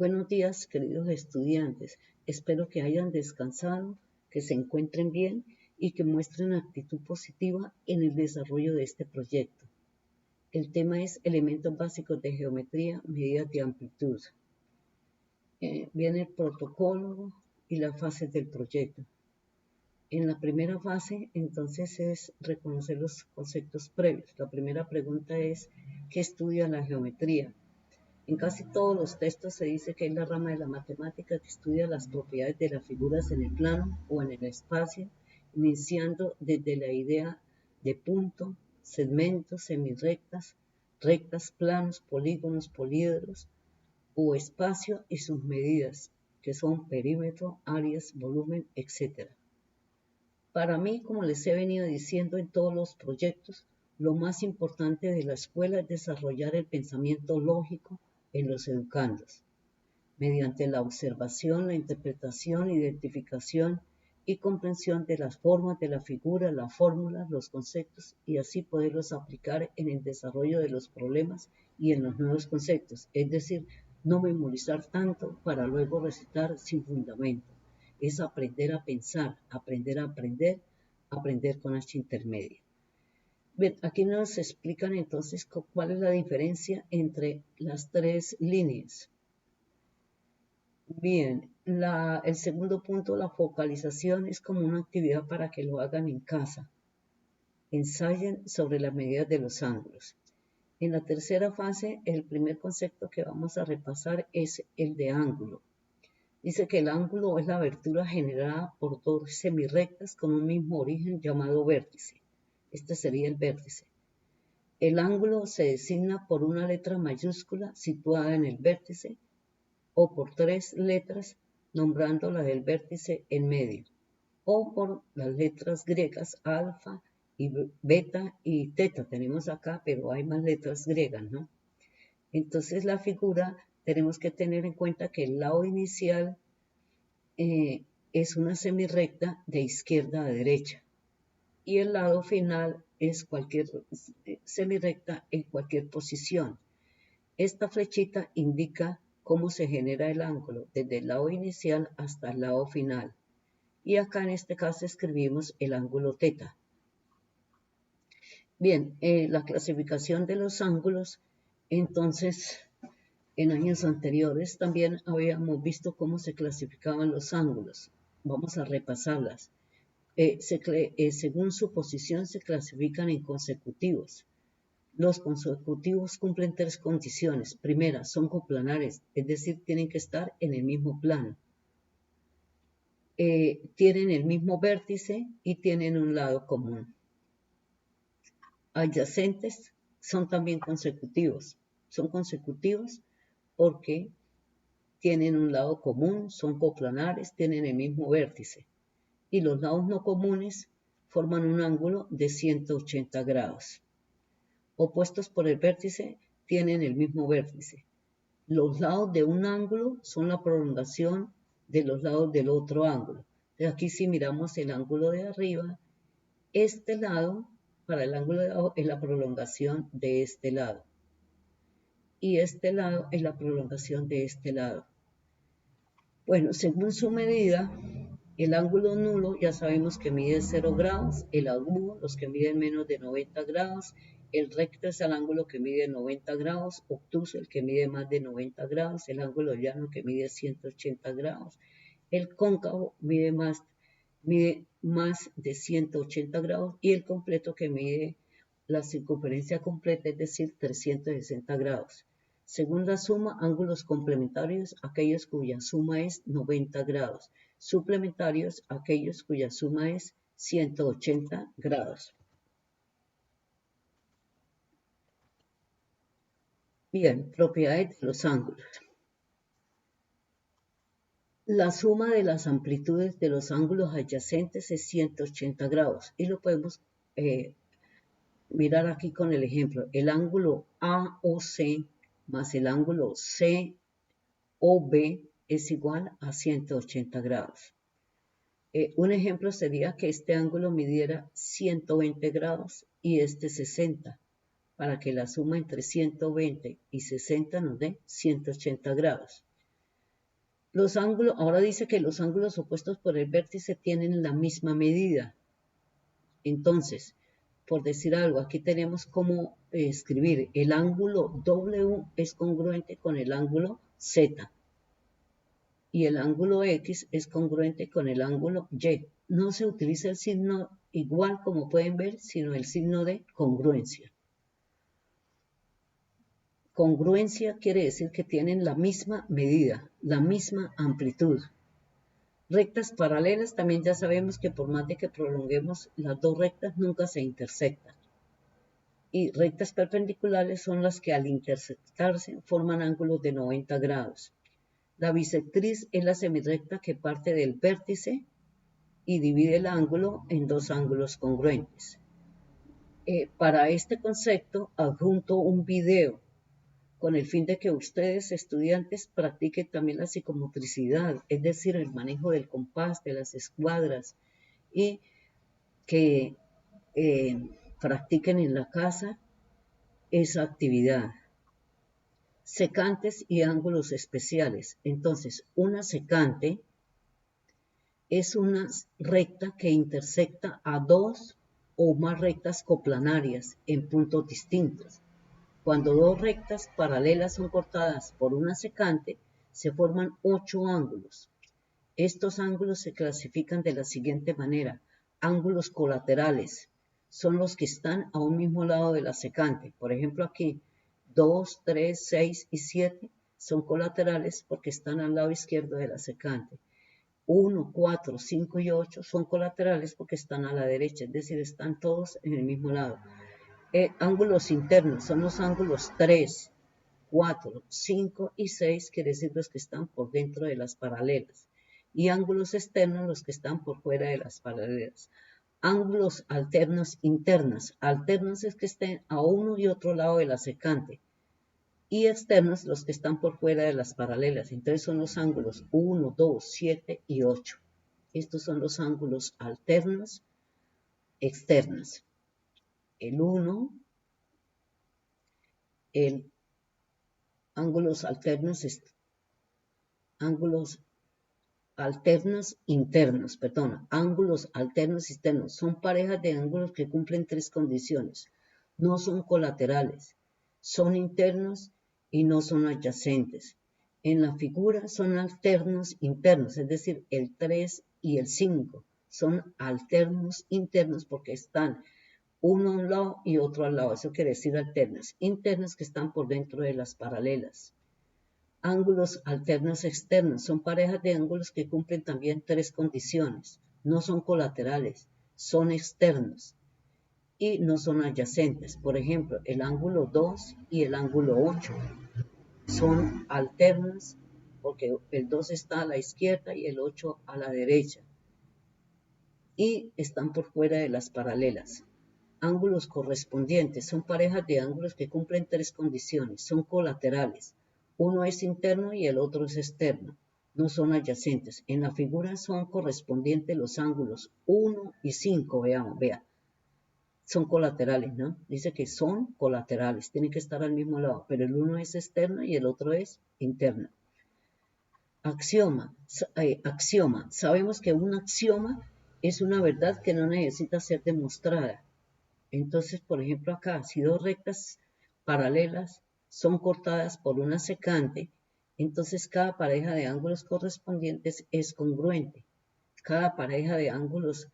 Buenos días, queridos estudiantes. Espero que hayan descansado, que se encuentren bien y que muestren actitud positiva en el desarrollo de este proyecto. El tema es elementos básicos de geometría, medidas de amplitud. Viene el protocolo y las fases del proyecto. En la primera fase, entonces, es reconocer los conceptos previos. La primera pregunta es, ¿qué estudia la geometría? En casi todos los textos se dice que es la rama de la matemática que estudia las propiedades de las figuras en el plano o en el espacio, iniciando desde la idea de punto, segmentos, semirrectas, rectas, planos, polígonos, poliedros o espacio y sus medidas, que son perímetro, áreas, volumen, etc. Para mí, como les he venido diciendo en todos los proyectos, lo más importante de la escuela es desarrollar el pensamiento lógico en los educandos, mediante la observación, la interpretación, identificación y comprensión de las formas de la figura, las fórmulas, los conceptos y así poderlos aplicar en el desarrollo de los problemas y en los nuevos conceptos, es decir, no memorizar tanto para luego recitar sin fundamento. Es aprender a pensar, aprender a aprender, aprender con H intermedia. Bien, aquí nos explican entonces cuál es la diferencia entre las tres líneas. Bien, el segundo punto, la focalización, es como una actividad para que lo hagan en casa. Ensayen sobre las medidas de los ángulos. En la tercera fase, el primer concepto que vamos a repasar es el de ángulo. Dice que el ángulo es la abertura generada por dos semirrectas con un mismo origen llamado vértice. Este sería el vértice. El ángulo se designa por una letra mayúscula situada en el vértice o por tres letras nombrando la del vértice en medio, o por las letras griegas alfa y beta y teta. Tenemos acá, pero hay más letras griegas, ¿no? Entonces la figura tenemos que tener en cuenta que el lado inicial es una semirrecta de izquierda a derecha y el lado final es cualquier semirrecta en cualquier posición. Esta flechita indica cómo se genera el ángulo desde el lado inicial hasta el lado final. Y acá en este caso escribimos el ángulo teta. Bien, la clasificación de los ángulos, entonces en años anteriores también habíamos visto cómo se clasificaban los ángulos. Vamos a repasarlas. Según su posición se clasifican en consecutivos. Los consecutivos cumplen tres condiciones. Primera, son coplanares, es decir, tienen que estar en el mismo plano. Tienen el mismo vértice y tienen un lado común. Adyacentes son también consecutivos. Son consecutivos porque tienen un lado común, son coplanares, tienen el mismo vértice. Y los lados no comunes forman un ángulo de 180 grados. Opuestos por el vértice tienen el mismo vértice. Los lados de un ángulo son la prolongación de los lados del otro ángulo. Entonces aquí si miramos el ángulo de arriba, este lado para el ángulo de abajo es la prolongación de este lado. Y este lado es la prolongación de este lado. Bueno, según su medida, el ángulo nulo ya sabemos que mide 0 grados, el agudo, los que miden menos de 90 grados, el recto es el ángulo que mide 90 grados, obtuso el que mide más de 90 grados, el ángulo llano que mide 180 grados, el cóncavo mide más de 180 grados y el completo que mide la circunferencia completa, es decir, 360 grados. Segunda suma, ángulos complementarios, aquellos cuya suma es 90 grados. Suplementarios, aquellos cuya suma es 180 grados. Bien, propiedades de los ángulos. La suma de las amplitudes de los ángulos adyacentes es 180 grados y lo podemos mirar aquí con el ejemplo. El ángulo AOC más el ángulo COB es igual a 180 grados. Un ejemplo sería que este ángulo midiera 120 grados y este 60, para que la suma entre 120 y 60 nos dé 180 grados. Los ángulos, ahora dice que los ángulos opuestos por el vértice tienen la misma medida. Entonces, por decir algo, aquí tenemos cómo escribir el ángulo W es congruente con el ángulo Z y el ángulo X es congruente con el ángulo Y. No se utiliza el signo igual como pueden ver, sino el signo de congruencia. Congruencia quiere decir que tienen la misma medida, la misma amplitud. Rectas paralelas también ya sabemos que por más de que prolonguemos las dos rectas nunca se intersectan. Y rectas perpendiculares son las que al intersectarse forman ángulos de 90 grados. La bisectriz es la semirrecta que parte del vértice y divide el ángulo en dos ángulos congruentes. Para este concepto adjunto un video con el fin de que ustedes, estudiantes, practiquen también la psicomotricidad, es decir, el manejo del compás, de las escuadras, y que practiquen en la casa esa actividad. Secantes y ángulos especiales. Entonces, una secante es una recta que intersecta a dos o más rectas coplanarias en puntos distintos. Cuando dos rectas paralelas son cortadas por una secante, se forman 8 ángulos. Estos ángulos se clasifican de la siguiente manera. Ángulos colaterales son los que están a un mismo lado de la secante. Por ejemplo, aquí 2, 3, 6 y 7 son colaterales porque están al lado izquierdo de la secante. 1, 4, 5 y 8 son colaterales porque están a la derecha, es decir, están todos en el mismo lado. Ángulos internos son los ángulos 3, 4, 5 y 6, quiere decir los que están por dentro de las paralelas. Y ángulos externos, los que están por fuera de las paralelas. Ángulos alternos internos. Alternos es que estén a uno y otro lado de la secante. Y externos, los que están por fuera de las paralelas. Entonces son los ángulos 1, 2, 7 y 8. Estos son los ángulos alternos externos. El 1, el ángulos alternos ángulos alternos externos, son parejas de ángulos que cumplen 3 condiciones. No son colaterales, son internos y no son adyacentes. En la figura son alternos internos, es decir, el 3 y el 5 son alternos internos porque están uno a un lado y otro al lado, eso quiere decir alternos. Internos que están por dentro de las paralelas. Ángulos alternos externos son parejas de ángulos que cumplen también 3 condiciones. No son colaterales, son externos y no son adyacentes. Por ejemplo, el ángulo 2 y el ángulo 8 son alternos porque el 2 está a la izquierda y el 8 a la derecha y están por fuera de las paralelas. Ángulos correspondientes son parejas de ángulos que cumplen 3 condiciones. Son colaterales. Uno es interno y el otro es externo. No son adyacentes. En la figura son correspondientes los ángulos 1 y 5. Veamos, vea. Son colaterales, ¿no? Dice que son colaterales. Tienen que estar al mismo lado. Pero el uno es externo y el otro es interno. Axioma. Sabemos que un axioma es una verdad que no necesita ser demostrada. Entonces, por ejemplo, acá, si dos rectas paralelas son cortadas por una secante, entonces cada pareja de ángulos correspondientes es congruente. Cada pareja de ángulos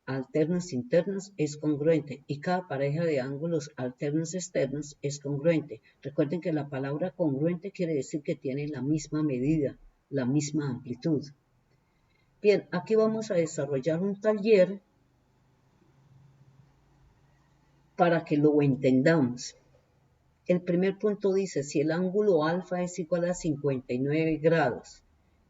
alternos internos es congruente y cada pareja de ángulos alternos externos es congruente. Recuerden que la palabra congruente quiere decir que tiene la misma medida, la misma amplitud. Bien, aquí vamos a desarrollar un taller para que lo entendamos. El primer punto dice, si el ángulo alfa es igual a 59 grados,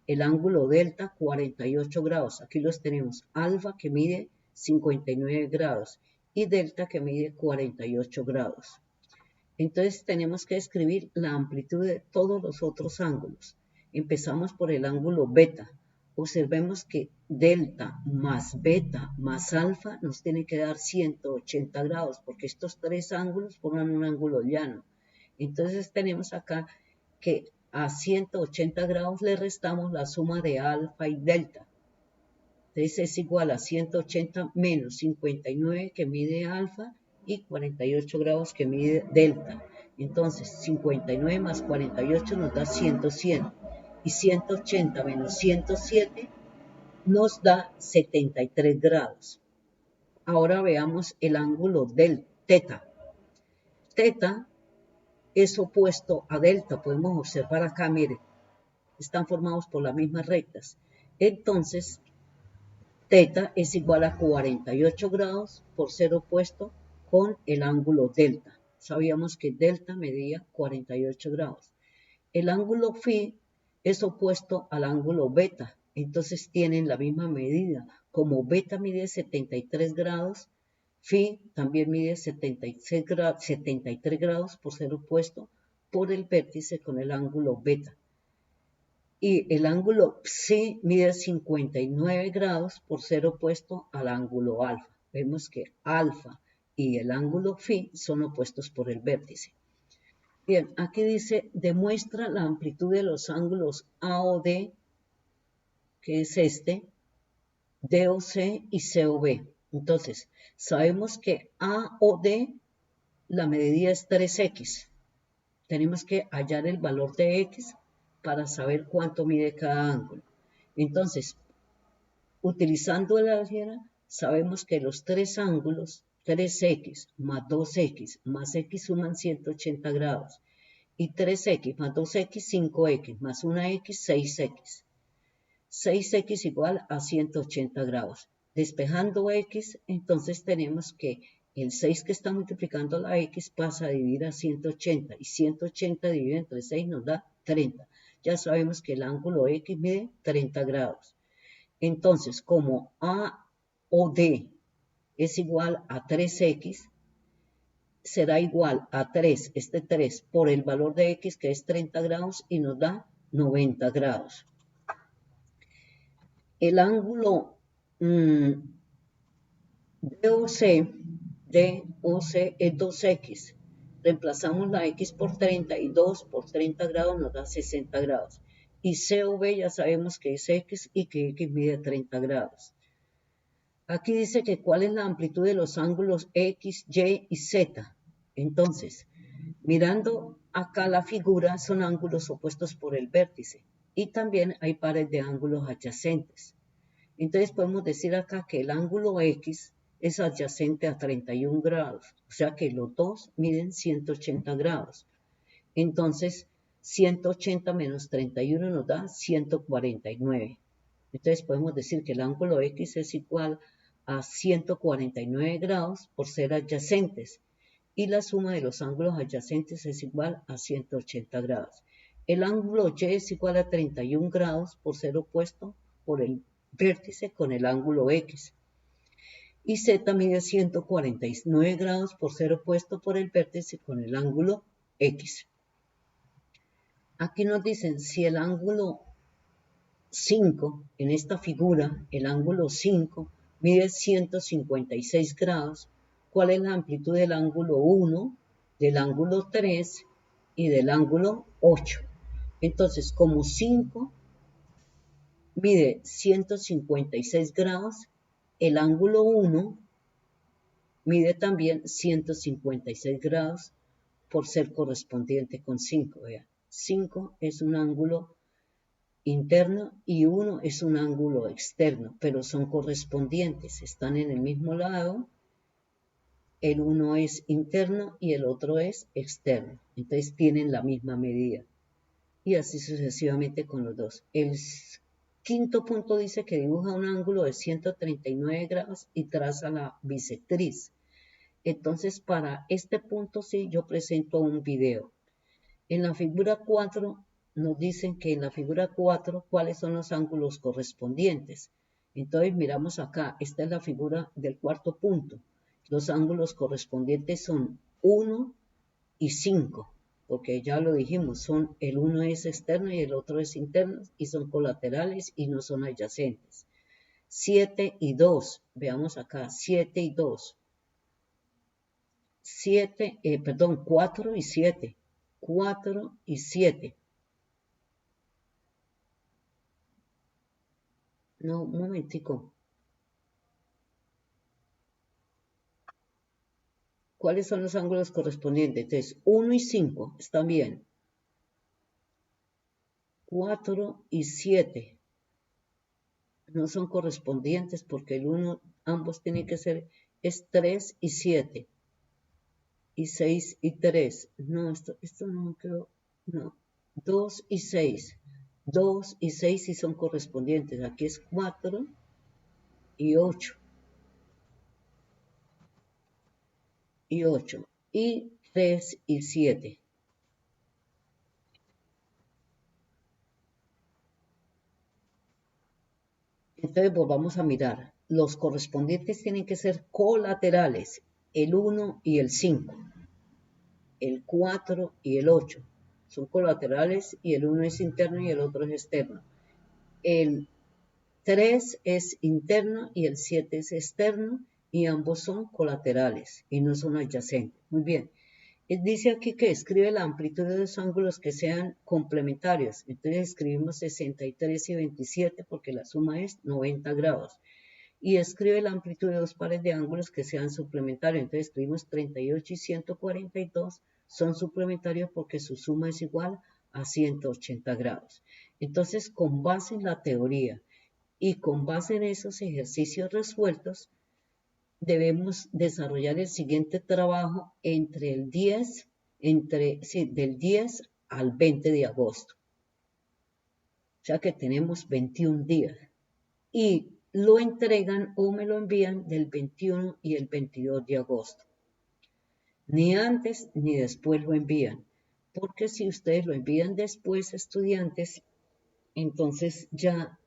el ángulo delta 48 grados, aquí los tenemos, alfa que mide 59 grados y delta que mide 48 grados. Entonces tenemos que escribir la amplitud de todos los otros ángulos. Empezamos por el ángulo beta. Observemos que delta más beta más alfa nos tiene que dar 180 grados, porque estos tres ángulos forman un ángulo llano. Entonces tenemos acá que a 180 grados le restamos la suma de alfa y delta. Entonces es igual a 180 menos 59 que mide alfa y 48 grados que mide delta. Entonces 59 más 48 nos da 100. Y 180 menos 107 nos da 73 grados. Ahora veamos el ángulo del teta. Teta es opuesto a delta. Podemos observar acá, miren, están formados por las mismas rectas. Entonces, teta es igual a 48 grados por ser opuesto con el ángulo delta. Sabíamos que delta medía 48 grados. El ángulo phi es opuesto al ángulo beta, entonces tienen la misma medida. Como beta mide 73 grados, phi también mide 73 grados por ser opuesto por el vértice con el ángulo beta. Y el ángulo psi mide 59 grados por ser opuesto al ángulo alfa. Vemos que alfa y el ángulo phi son opuestos por el vértice. Bien, aquí dice, demuestra la amplitud de los ángulos AOD, que es este, DOC y COB. Entonces, sabemos que AOD, la medida es 3x. Tenemos que hallar el valor de x para saber cuánto mide cada ángulo. Entonces, utilizando el álgebra, sabemos que los tres ángulos, 3x más 2x más x suman 180 grados. Y 3x más 2x, 5x, más 1x, 6x. 6x igual a 180 grados. Despejando x, entonces tenemos que el 6 que está multiplicando la x pasa a dividir a 180. Y 180 dividido entre 6 nos da 30. Ya sabemos que el ángulo x mide 30 grados. Entonces, como AOD es igual a 3x, será igual a 3, este 3, por el valor de x, que es 30 grados, y nos da 90 grados. El ángulo DOC es 2x. Reemplazamos la x por 30 y 2 por 30 grados nos da 60 grados. Y COB ya sabemos que es x y que x mide 30 grados. Aquí dice que cuál es la amplitud de los ángulos X, Y y Z. Entonces, mirando acá la figura, son ángulos opuestos por el vértice. Y también hay pares de ángulos adyacentes. Entonces podemos decir acá que el ángulo X es adyacente a 31 grados. O sea que los dos miden 180 grados. Entonces, 180 menos 31 nos da 149. Entonces podemos decir que el ángulo X es igual a 149 grados por ser adyacentes. Y la suma de los ángulos adyacentes es igual a 180 grados. El ángulo Y es igual a 31 grados por ser opuesto por el vértice con el ángulo X. Y Z mide 149 grados por ser opuesto por el vértice con el ángulo X. Aquí nos dicen si el ángulo 5, en esta figura, el ángulo 5 mide 156 grados, ¿cuál es la amplitud del ángulo 1, del ángulo 3 y del ángulo 8? Entonces, como 5 mide 156 grados, el ángulo 1 mide también 156 grados por ser correspondiente con 5. Vean, 5 es un ángulo interno y 1 es un ángulo externo, pero son correspondientes, están en el mismo lado. El uno es interno y el otro es externo, entonces tienen la misma medida. Y así sucesivamente con los dos. El quinto punto dice que dibuja un ángulo de 139 grados y traza la bisectriz. Entonces, para este punto sí, yo presento un video. En la figura 4 nos dicen que en la figura 4 cuáles son los ángulos correspondientes. Entonces miramos acá, esta es la figura del cuarto punto. Los ángulos correspondientes son 1 y 5, porque ya lo dijimos, el uno es externo y el otro es interno y son colaterales y no son adyacentes. 7 y 2, veamos acá, 7 y 2. 4 y 7. 4 y 7. No, un momentico. ¿Cuáles son los ángulos correspondientes? Entonces, 1 y 5 están bien. 4 y 7 no son correspondientes porque el 1, ambos tienen que ser, es 3 y 7. Y 6 y 3. No, esto no creo, no. 2 y 6. 2 y 6 sí son correspondientes. Aquí es 4 y 8. Y 8. Y 3 y 7. Entonces volvamos a mirar. Los correspondientes tienen que ser colaterales. El 1 y el 5. El 4 y el 8. Son colaterales y el 1 es interno y el otro es externo. El 3 es interno y el 7 es externo y ambos son colaterales y no son adyacentes. Muy bien. Dice aquí que escribe la amplitud de los ángulos que sean complementarios. Entonces escribimos 63 y 27 porque la suma es 90 grados. Y escribe la amplitud de dos pares de ángulos que sean suplementarios. Entonces escribimos 38 y 142 son suplementarios porque su suma es igual a 180 grados. Entonces, con base en la teoría y con base en esos ejercicios resueltos, debemos desarrollar el siguiente trabajo entre el 10, del 10 al 20 de agosto. O sea que tenemos 21 días. Y lo entregan o me lo envían del 21 y el 22 de agosto. Ni antes ni después lo envían. Porque si ustedes lo envían después, estudiantes, entonces ya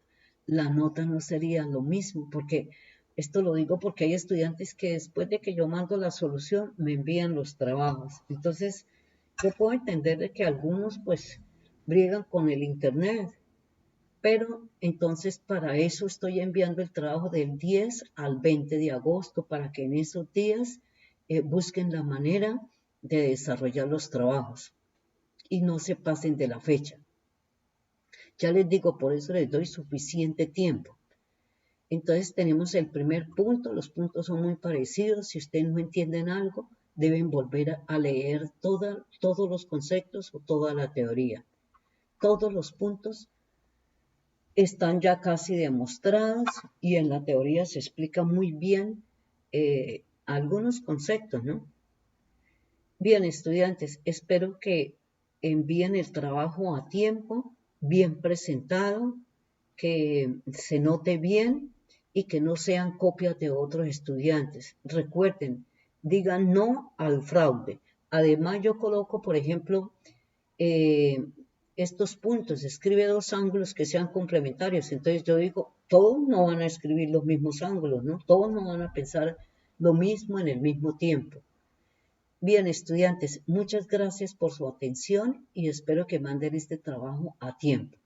la nota no sería lo mismo, porque esto lo digo porque hay estudiantes que después de que yo mando la solución me envían los trabajos. Entonces, yo puedo entender de que algunos pues briegan con el internet, pero entonces para eso estoy enviando el trabajo del 10 al 20 de agosto para que en esos días busquen la manera de desarrollar los trabajos y no se pasen de la fecha. Ya les digo, por eso les doy suficiente tiempo. Entonces tenemos el primer punto, los puntos son muy parecidos. Si ustedes no entienden algo, deben volver a leer todos los conceptos o toda la teoría. Todos los puntos están ya casi demostrados y en la teoría se explica muy bien algunos conceptos, ¿no? Bien, estudiantes, espero que envíen el trabajo a tiempo, bien presentado, que se note bien y que no sean copias de otros estudiantes. Recuerden, digan no al fraude. Además, yo coloco, por ejemplo, estos puntos, escribe dos ángulos que sean complementarios. Entonces yo digo, todos no van a escribir los mismos ángulos, ¿no? Todos no van a pensar lo mismo en el mismo tiempo. Bien, estudiantes, muchas gracias por su atención y espero que manden este trabajo a tiempo.